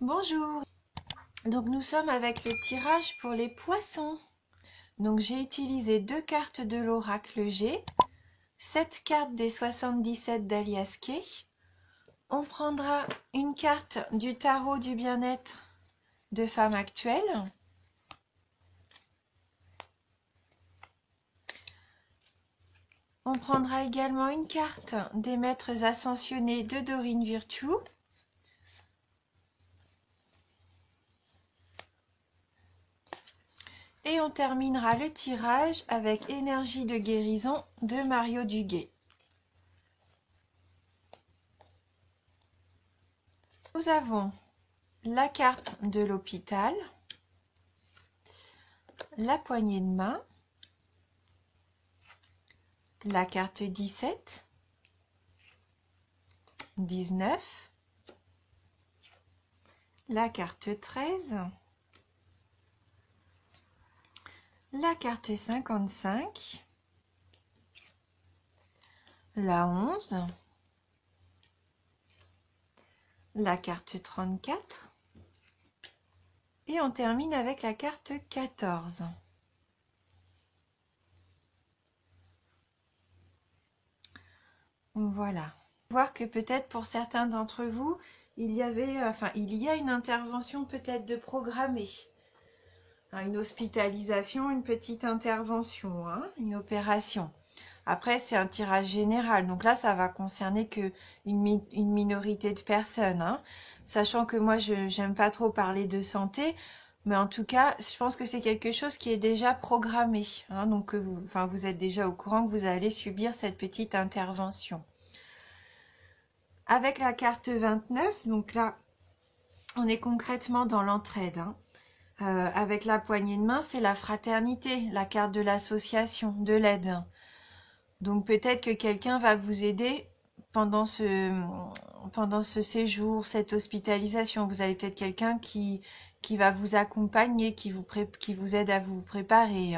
Bonjour, donc nous sommes avec le tirage pour les poissons. Donc j'ai utilisé 2 cartes de l'oracle G, 7 cartes des 77 d'Alias Kay. On prendra une carte du tarot du bien-être de femme actuelle. On prendra également une carte des maîtres ascensionnés de Dorine Virtue. Et on terminera le tirage avec Énergie de guérison de Mario Duguay. Nous avons la carte de l'hôpital, la poignée de main, la carte 17, 19, la carte 13, la carte 55, la 11, la carte 34 et on termine avec la carte 14. Voilà. Voir que peut-être pour certains d'entre vous, il y a une intervention peut-être de programmer. Une hospitalisation, une petite intervention, une opération. Après, c'est un tirage général. Donc là, ça va concerner que une minorité de personnes. Sachant que moi, je n'aime pas trop parler de santé. Mais en tout cas, je pense que c'est quelque chose qui est déjà programmé. Donc, vous êtes déjà au courant que vous allez subir cette petite intervention. Avec la carte 29, donc là, on est concrètement dans l'entraide. Avec la poignée de main, c'est la fraternité, la carte de l'association, de l'aide. Donc peut-être que quelqu'un va vous aider pendant ce séjour, cette hospitalisation. Vous avez peut-être quelqu'un qui va vous accompagner, qui vous aide à vous préparer.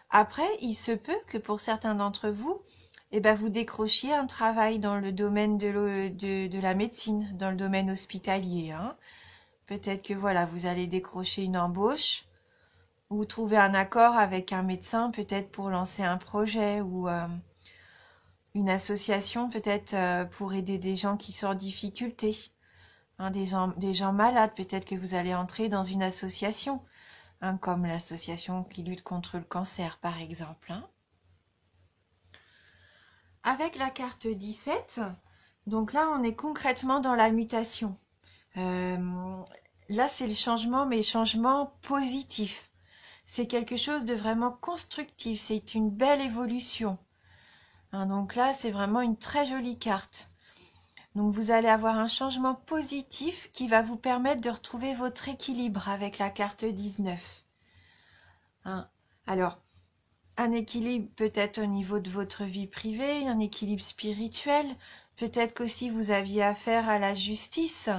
Après, il se peut que pour certains d'entre vous, vous décrochiez un travail dans le domaine de la médecine, dans le domaine hospitalier. Peut-être que voilà, vous allez décrocher une embauche ou trouver un accord avec un médecin, peut-être pour lancer un projet ou une association, peut-être pour aider des gens qui sont en difficulté, des gens malades. Peut-être que vous allez entrer dans une association, comme l'association qui lutte contre le cancer, par exemple. Avec la carte 17, donc là, on est concrètement dans la mutation. Là, c'est le changement, mais changement positif. C'est quelque chose de vraiment constructif, c'est une belle évolution. Donc là, c'est vraiment une très jolie carte. Donc vous allez avoir un changement positif qui va vous permettre de retrouver votre équilibre avec la carte 19. Alors, un équilibre peut-être au niveau de votre vie privée, un équilibre spirituel, peut-être qu'aussi vous aviez affaire à la justice.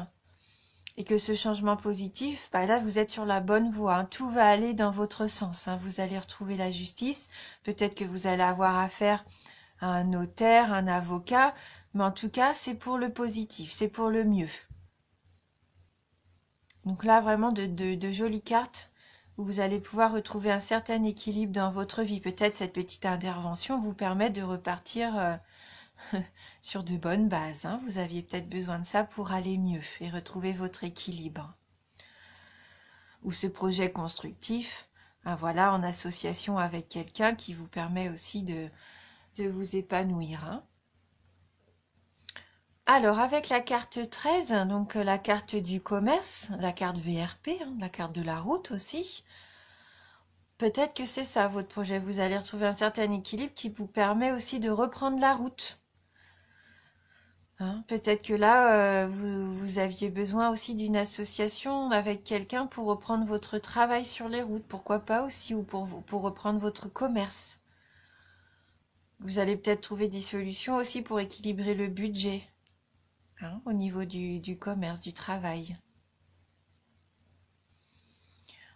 Et que ce changement positif, là, vous êtes sur la bonne voie. Tout va aller dans votre sens. Vous allez retrouver la justice. Peut-être que vous allez avoir affaire à un notaire, un avocat. Mais en tout cas, c'est pour le positif. C'est pour le mieux. Donc là, vraiment de jolies cartes où vous allez pouvoir retrouver un certain équilibre dans votre vie. Peut-être cette petite intervention vous permet de repartir sur de bonnes bases. Vous aviez peut-être besoin de ça pour aller mieux et retrouver votre équilibre. Ou ce projet constructif, voilà, en association avec quelqu'un qui vous permet aussi de vous épanouir. Alors, avec la carte 13, donc la carte du commerce, la carte VRP, la carte de la route aussi, peut-être que c'est ça votre projet. Vous allez retrouver un certain équilibre qui vous permet aussi de reprendre la route. Peut-être que là, vous aviez besoin aussi d'une association avec quelqu'un pour reprendre votre travail sur les routes. Pourquoi pas aussi, ou pour reprendre votre commerce. Vous allez peut-être trouver des solutions aussi pour équilibrer le budget au niveau du commerce, du travail.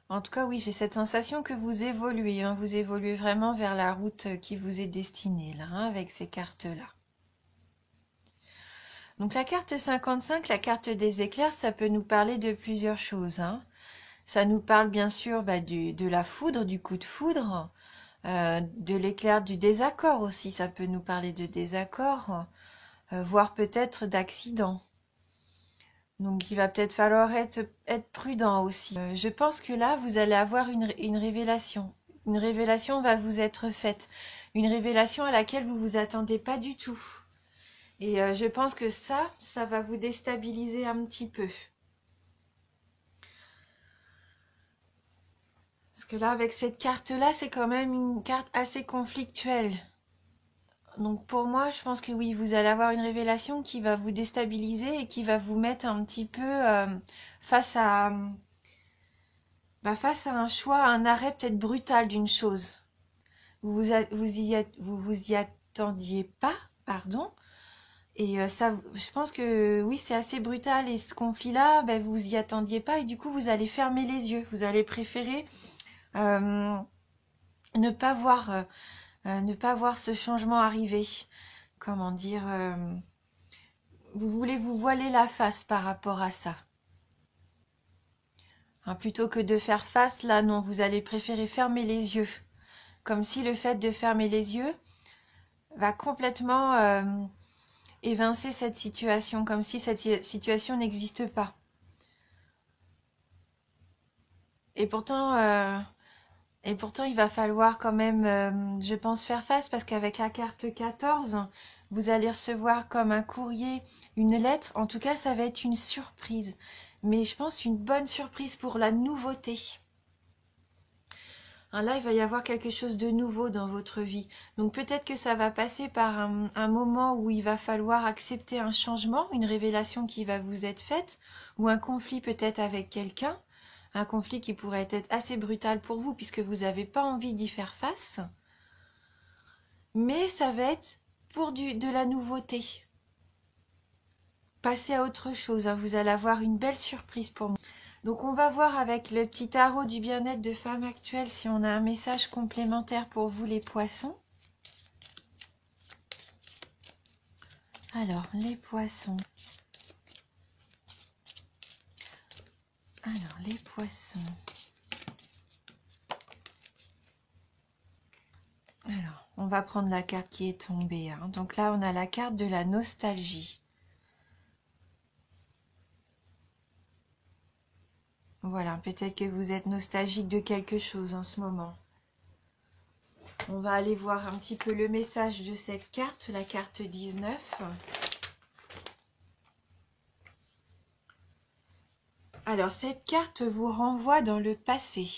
En tout cas, oui, j'ai cette sensation que vous évoluez. Vous évoluez vraiment vers la route qui vous est destinée, là, avec ces cartes-là. Donc la carte 55, la carte des éclairs, ça peut nous parler de plusieurs choses, hein. Ça nous parle bien sûr de la foudre, du coup de foudre, de l'éclair du désaccord aussi, ça peut nous parler de désaccord, voire peut-être d'accident. Donc il va peut-être falloir être prudent aussi. Je pense que là, vous allez avoir une révélation. Une révélation va vous être faite. Une révélation à laquelle vous vous attendez pas du tout. Et je pense que ça va vous déstabiliser un petit peu. Parce que là, avec cette carte-là, c'est quand même une carte assez conflictuelle. Donc pour moi, je pense que oui, vous allez avoir une révélation qui va vous déstabiliser et qui va vous mettre un petit peu face à, face à un choix, à un arrêt peut-être brutal d'une chose. Vous y attendiez pas, pardon. Et ça, je pense que oui, c'est assez brutal. Et ce conflit-là, vous y attendiez pas et du coup, vous allez fermer les yeux. Vous allez préférer euh, ne pas voir ce changement arriver. Comment dire, vous voulez vous voiler la face par rapport à ça. Hein, plutôt que de faire face, là, non, vous allez préférer fermer les yeux. Comme si le fait de fermer les yeux va complètement évincer cette situation, comme si cette situation n'existe pas. Et pourtant, il va falloir quand même, je pense, faire face parce qu'avec la carte 14, vous allez recevoir comme un courrier, une lettre. En tout cas, ça va être une surprise. Mais je pense une bonne surprise pour la nouveauté. Hein, là, il va y avoir quelque chose de nouveau dans votre vie. Donc peut-être que ça va passer par un moment où il va falloir accepter un changement, une révélation qui va vous être faite, ou un conflit peut-être avec quelqu'un. Un conflit qui pourrait être assez brutal pour vous puisque vous n'avez pas envie d'y faire face. Mais ça va être pour de la nouveauté. Passez à autre chose, hein. Vous allez avoir une belle surprise pour moi. Donc on va voir avec le petit tarot du bien-être de femme actuelle si on a un message complémentaire pour vous les poissons. Alors, les poissons. Alors, les poissons. Alors, on va prendre la carte qui est tombée, hein. Donc là, on a la carte de la nostalgie. Voilà, peut-être que vous êtes nostalgique de quelque chose en ce moment. On va aller voir un petit peu le message de cette carte, la carte 19. Alors, cette carte vous renvoie dans le passé.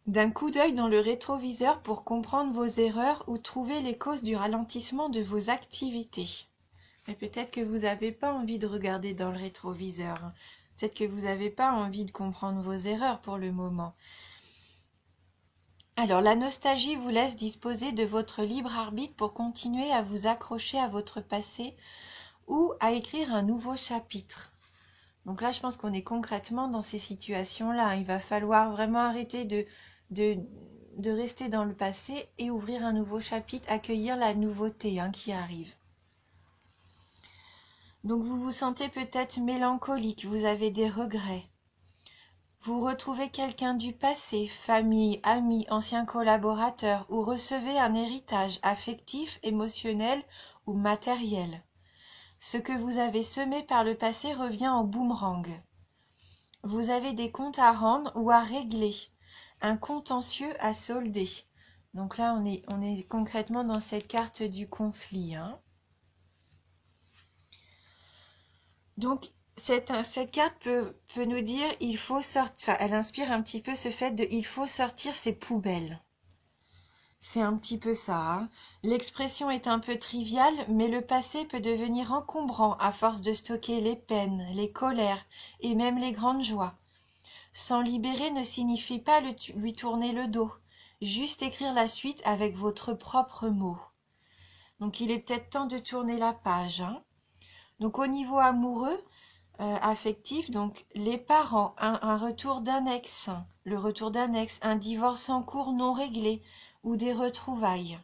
D'un coup d'œil dans le rétroviseur pour comprendre vos erreurs ou trouver les causes du ralentissement de vos activités. Mais peut-être que vous n'avez pas envie de regarder dans le rétroviseur, hein. Peut-être que vous n'avez pas envie de comprendre vos erreurs pour le moment. Alors, la nostalgie vous laisse disposer de votre libre arbitre pour continuer à vous accrocher à votre passé ou à écrire un nouveau chapitre. Donc là, je pense qu'on est concrètement dans ces situations-là. Il va falloir vraiment arrêter de rester dans le passé et ouvrir un nouveau chapitre, accueillir la nouveauté, hein, qui arrive. Donc vous vous sentez peut-être mélancolique, vous avez des regrets. Vous retrouvez quelqu'un du passé, famille, amis, anciens collaborateurs, ou recevez un héritage affectif, émotionnel ou matériel. Ce que vous avez semé par le passé revient en boomerang. Vous avez des comptes à rendre ou à régler, un contentieux à solder. Donc là, on est concrètement dans cette carte du conflit, hein. Donc, cette carte peut nous dire il faut sortir, elle inspire un petit peu ce fait de il faut sortir ses poubelles. C'est un petit peu ça, hein. L'expression est un peu triviale, mais le passé peut devenir encombrant à force de stocker les peines, les colères et même les grandes joies. S'en libérer ne signifie pas lui tourner le dos, juste écrire la suite avec votre propre mot. Donc il est peut-être temps de tourner la page, hein. Donc au niveau amoureux, affectif, donc les parents, un retour d'un ex, le retour d'un ex, un divorce en cours non réglé ou des retrouvailles.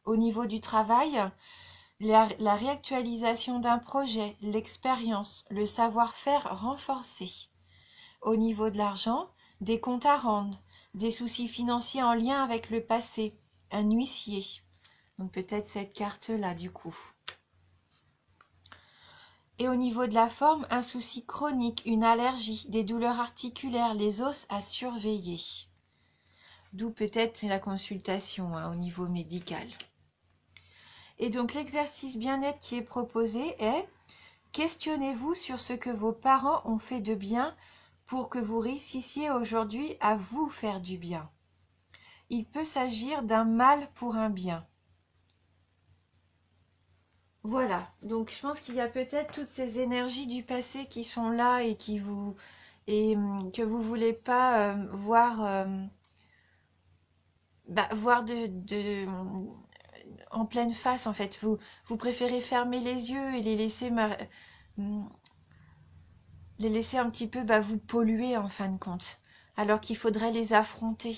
Au niveau du travail, la réactualisation d'un projet, l'expérience, le savoir-faire renforcé. Au niveau de l'argent, des comptes à rendre, des soucis financiers en lien avec le passé, un huissier. Donc peut-être cette carte-là du coup. Et au niveau de la forme, un souci chronique, une allergie, des douleurs articulaires, les os à surveiller. D'où peut-être la consultation au niveau médical. Et donc l'exercice bien-être qui est proposé est: questionnez-vous sur ce que vos parents ont fait de bien pour que vous réussissiez aujourd'hui à vous faire du bien. Il peut s'agir d'un mal pour un bien. Voilà, donc je pense qu'il y a peut-être toutes ces énergies du passé qui sont là et que vous voulez pas voir en pleine face en fait. Vous préférez fermer les yeux et les laisser un petit peu vous polluer en fin de compte, alors qu'il faudrait les affronter.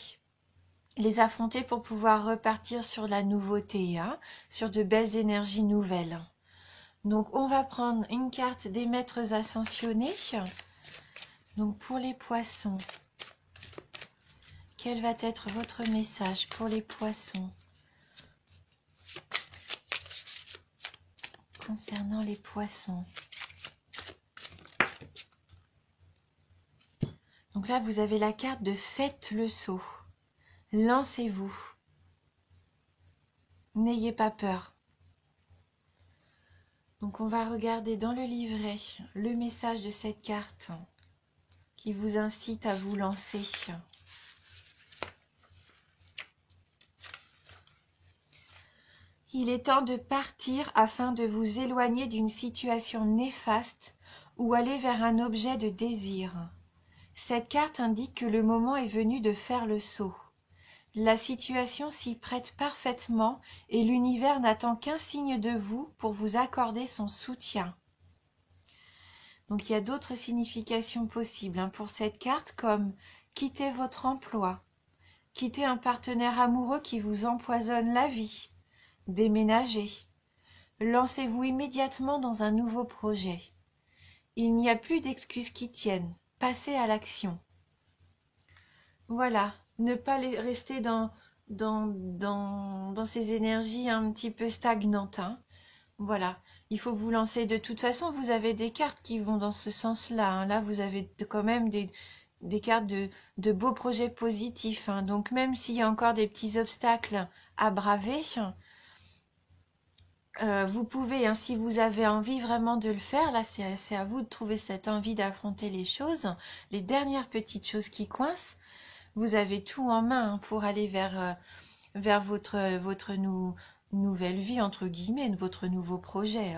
Les affronter pour pouvoir repartir sur la nouveauté, sur de belles énergies nouvelles. Donc on va prendre une carte des maîtres ascensionnés. Donc pour les poissons, quel va être votre message pour les poissons concernant les poissons? Donc là vous avez la carte de faites le saut. Lancez-vous. N'ayez pas peur. Donc on va regarder dans le livret le message de cette carte qui vous incite à vous lancer. Il est temps de partir afin de vous éloigner d'une situation néfaste ou aller vers un objet de désir. Cette carte indique que le moment est venu de faire le saut. La situation s'y prête parfaitement et l'univers n'attend qu'un signe de vous pour vous accorder son soutien. Donc il y a d'autres significations possibles pour cette carte, comme quitter votre emploi, quitter un partenaire amoureux qui vous empoisonne la vie, déménager. Lancez-vous immédiatement dans un nouveau projet. Il n'y a plus d'excuses qui tiennent. Passez à l'action. Voilà, ne pas rester dans ces énergies un petit peu stagnantes. Voilà, il faut vous lancer. De toute façon, vous avez des cartes qui vont dans ce sens-là. Là, vous avez quand même des cartes de beaux projets positifs. Donc, même s'il y a encore des petits obstacles à braver, vous pouvez, si vous avez envie vraiment de le faire, là, c'est à vous de trouver cette envie d'affronter les choses. Les dernières petites choses qui coincent, vous avez tout en main pour aller vers votre nouvelle vie, entre guillemets, votre nouveau projet.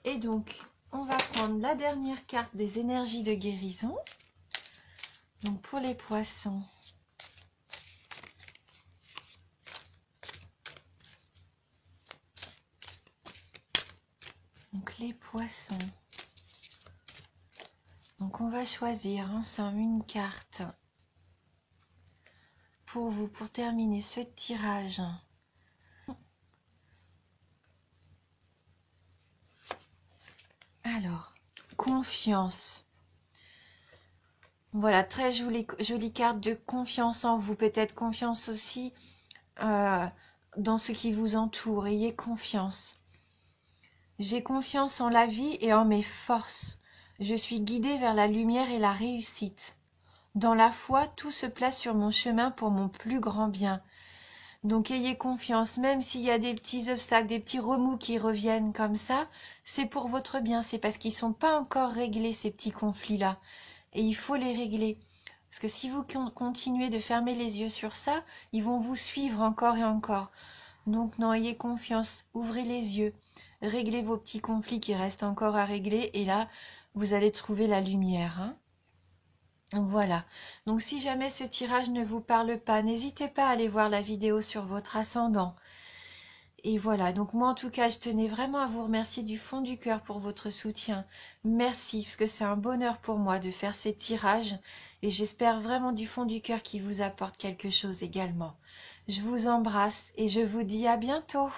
Et donc, on va prendre la dernière carte des énergies de guérison. Donc, pour les poissons. Donc, les poissons. Donc, on va choisir ensemble une carte pour vous, pour terminer ce tirage. Alors, confiance. Voilà, très jolie carte de confiance en vous. Peut-être confiance aussi dans ce qui vous entoure. Ayez confiance. J'ai confiance en la vie et en mes forces. Je suis guidée vers la lumière et la réussite. Dans la foi, tout se place sur mon chemin pour mon plus grand bien. Donc ayez confiance, même s'il y a des petits obstacles, des petits remous qui reviennent comme ça, c'est pour votre bien, c'est parce qu'ils ne sont pas encore réglés, ces petits conflits-là. Et il faut les régler. Parce que si vous continuez de fermer les yeux sur ça, ils vont vous suivre encore et encore. Donc non, ayez confiance, ouvrez les yeux, réglez vos petits conflits qui restent encore à régler, et là, vous allez trouver la lumière. Voilà, donc si jamais ce tirage ne vous parle pas, n'hésitez pas à aller voir la vidéo sur votre ascendant. Et voilà, donc moi en tout cas, je tenais vraiment à vous remercier du fond du cœur pour votre soutien. Merci, parce que c'est un bonheur pour moi de faire ces tirages, et j'espère vraiment du fond du cœur qu'ils vous apportent quelque chose également. Je vous embrasse et je vous dis à bientôt.